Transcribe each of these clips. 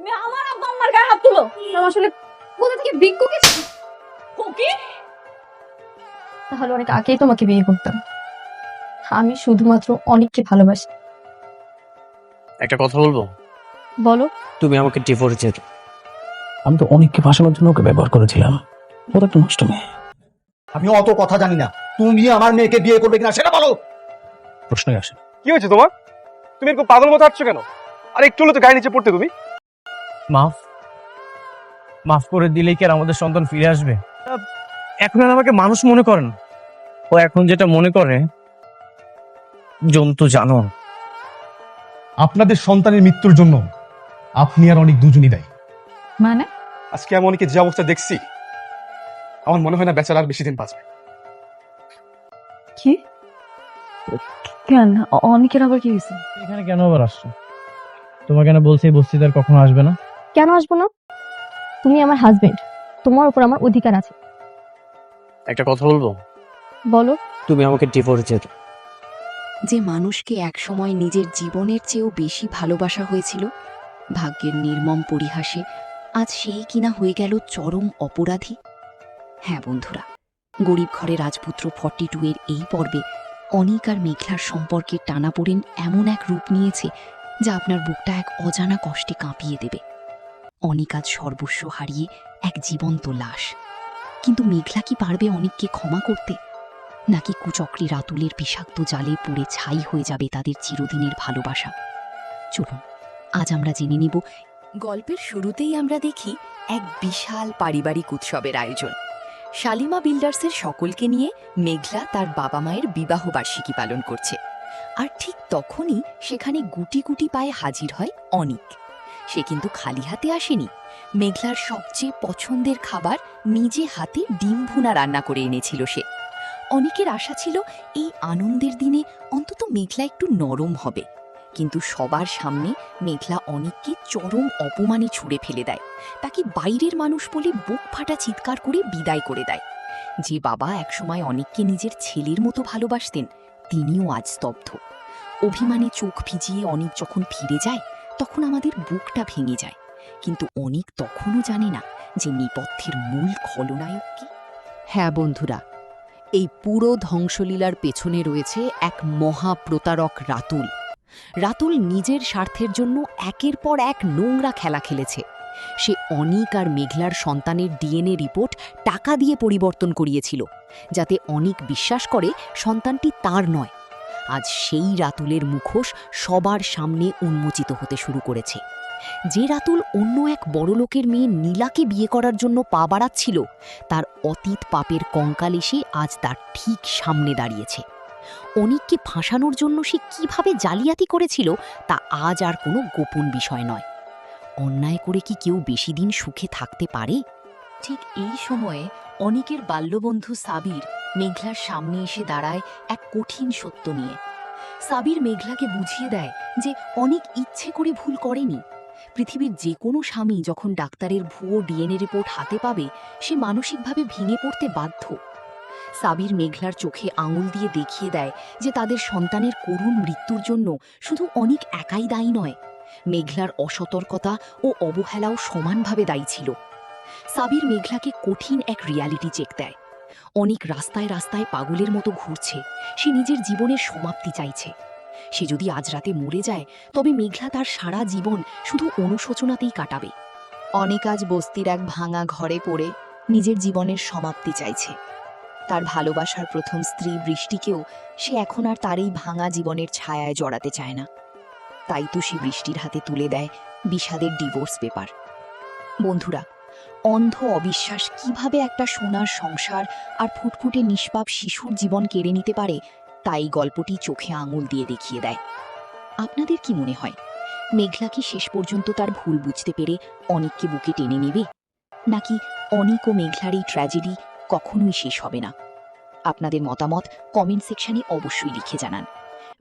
তুমি আমার আব্বা আম্মার গায়ে হাত তুলো। আসলে কোথা থেকে ভিক্ষুক এসেছে? ফকির? তাহলে অনেক আগেই তোমাকে বিয়ে করতাম। আমি শুধুমাত্র অনেককে ভালোবাসি। একটা কথা বলবো? বলো। তুমি আমাকে ডিভোর্স দিতে। আমি তো অনেককে ফাঁসানোর জন্য ওকে ব্যবহার করেছিলাম। ও তো একটা নষ্ট মেয়ে। আমি অত কথা জানি না, তুমি আমার মেয়েকে বিয়ে করবে কিনা সেটা বলো। প্রশ্নই আসে। কি হয়েছে তোমার? তুমি এরকম পাগল মতো হাঁটছো কেন? আর একটু হলে তো গায়ে নিচে পড়তে তুমি। মাফ করে দিলেই কি আর আমাদের সন্তান ফিরে আসবে? এখন আর আমাকে মানুষ মনে করেন। ও এখন যেটা মনে করে জন্তু জানোয়ার। আপনাদের সন্তানের মৃত্যুর জন্য আপনি আর অনেক দুজনই দায়ী। মানে? আজকে আমি অনেকে যে অবস্থা দেখছি, আমার মনে হয় না বেচারা আর বেশি দিন বাঁচবে। কি? কেন? অনেকের আবার কি হয়েছে? এখানে কেন আবার আসছো? তোমাকে না বলছি এই বস্তিতে আর কখনো আসবে না? কেন আসবো না? তুমি আমার হাজবেন্ড, তোমার উপর আমার অধিকার আছে। একটা কথা বলবো? বলো। তুমি আমাকে ডিভোর্স দিতে। যে মানুষকে একসময় নিজের জীবনের চেয়েও বেশি ভালোবাসা হয়েছিল, ভাগ্যের নির্মম পরিহাসে আজ সেই কিনা হয়ে গেল চরম অপরাধী। হ্যাঁ বন্ধুরা, গরিব ঘরে রাজপুত্র 42 এর এই পর্বে অনিক আর মেঘলার সম্পর্কে টানাপোড়েন এমন এক রূপ নিয়েছে যা আপনার বুকটা এক অজানা কষ্টে কাঁপিয়ে দেবে। অনিক আজ সর্বস্ব হারিয়ে এক জীবন্ত লাশ। কিন্তু মেঘলা কি পারবে অনিককে ক্ষমা করতে? নাকি কুচক্রী রাতুলের বিষাক্ত জালে পুড়ে ছাই হয়ে যাবে তাদের চিরদিনের ভালোবাসা? চলুন আজ আমরা জেনে নিব। গল্পের শুরুতেই আমরা দেখি এক বিশাল পারিবারিক উৎসবের আয়োজন। শালিমা বিল্ডার্সের সকলকে নিয়ে মেঘলা তার বাবা মায়ের বিবাহ বার্ষিকী পালন করছে। আর ঠিক তখনই সেখানে গুটি গুটি পায়ে হাজির হয় অনিক। সে কিন্তু খালি হাতে আসেনি। মেঘলার সবচেয়ে পছন্দের খাবার নিজে হাতে ডিম ভুনা রান্না করে এনেছিল সে। অনেকের আশা ছিল এই আনন্দের দিনে অন্তত মেঘলা একটু নরম হবে, কিন্তু সবার সামনে মেঘলা অনিককে চরম অপমানে ছুঁড়ে ফেলে দেয়। তাকে বাইরের মানুষ বলে বুক ফাটা চিৎকার করে বিদায় করে দেয়। যে বাবা একসময় অনিককে নিজের ছেলের মতো ভালোবাসতেন, তিনিও আজ স্তব্ধ। অভিমানে চোখ ভিজিয়ে অনিক যখন ফিরে যায়, তখন আমাদের বুকটা ভেঙে যায়। কিন্তু অনিক তখনও জানে না যে নেপথ্যের মূল খলনায়ক কি। হ্যাঁ বন্ধুরা, এই পুরো ধ্বংসলীলার পেছনে রয়েছে এক মহা প্রতারক রাতুল। রাতুল নিজের স্বার্থের জন্য একের পর এক নোংরা খেলা খেলেছে। সে অনিক আর মেঘলার সন্তানের ডিএনএ রিপোর্ট টাকা দিয়ে পরিবর্তন করিয়েছিল, যাতে অনিক বিশ্বাস করে সন্তানটি তার নয়। আজ সেই রাতুলের মুখোশ সবার সামনে উন্মোচিত হতে শুরু করেছে। যে রাতুল অন্য এক বড়লোকের মেয়ে নীলাকে বিয়ে করার জন্য পা বাড়াচ্ছিল, তার অতীত পাপের কঙ্কাল এসে আজ তার ঠিক সামনে দাঁড়িয়েছে। অনিককে ফাঁসানোর জন্য সে কিভাবে জালিয়াতি করেছিল তা আজ আর কোনো গোপন বিষয় নয়। অন্যায় করে কি কেউ বেশি দিন সুখে থাকতে পারে? ঠিক এই সময়ে অনিকের বাল্যবন্ধু সাবির মেঘলার সামনে এসে দাঁড়ায় এক কঠিন সত্য নিয়ে। সাবির মেঘলাকে বুঝিয়ে দেয় যে অনিক ইচ্ছে করে ভুল করেনি। পৃথিবীর যে কোনো স্বামী যখন ডাক্তারের ভুয়ো ডিএনএ রিপোর্ট হাতে পাবে, সে মানসিকভাবে ভেঙে পড়তে বাধ্য। সাবির মেঘলার চোখে আঙুল দিয়ে দেখিয়ে দেয় যে তাদের সন্তানের করুণ মৃত্যুর জন্য শুধু অনিক একাই দায়ী নয়, মেঘলার অসতর্কতা ও অবহেলাও সমানভাবে দায়ী ছিল। সাবির মেঘলাকে কঠিন এক রিয়ালিটি চেক দেয়। অনিক রাস্তায় রাস্তায় পাগলের মতো ঘুরছে, সে নিজের জীবনের সমাপ্তি চাইছে। সে যদি আজ রাতে মরে যায়, তবে মেঘলা তার সারা জীবন শুধু অনুশোচনাতেই কাটাবে। অনেক আজ বস্তির এক ভাঙা ঘরে পড়ে নিজের জীবনের সমাপ্তি চাইছে। তার ভালোবাসার প্রথম স্ত্রী বৃষ্টিকেও সে এখন আর তার এই ভাঙা জীবনের ছায়ায় জড়াতে চায় না। তাই তো সে বৃষ্টির হাতে তুলে দেয় বিষাদের ডিভোর্স পেপার। বন্ধুরা, অন্ধ অবিশ্বাস কিভাবে একটা সোনার সংসার আর ফুটফুটে নিষ্পাপ শিশুর জীবন কেড়ে নিতে পারে, তাই গল্পটি চোখে আঙুল দিয়ে দেখিয়ে দেয়। আপনাদের কি মনে হয়, মেঘলা কি শেষ পর্যন্ত তার ভুল বুঝতে পেরে অনিককে বুকে টেনে নেবে, নাকি অনিক ও মেঘলার এই ট্র্যাজেডি কখনোই শেষ হবে না? আপনাদের মতামত কমেন্ট সেকশনে অবশ্যই লিখে জানান।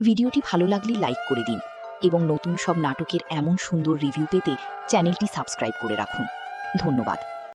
ভিডিওটি ভালো লাগলে লাইক করে দিন এবং নতুন সব নাটকের এমন সুন্দর রিভিউ পেতে চ্যানেলটি সাবস্ক্রাইব করে রাখুন। ধন্যবাদ।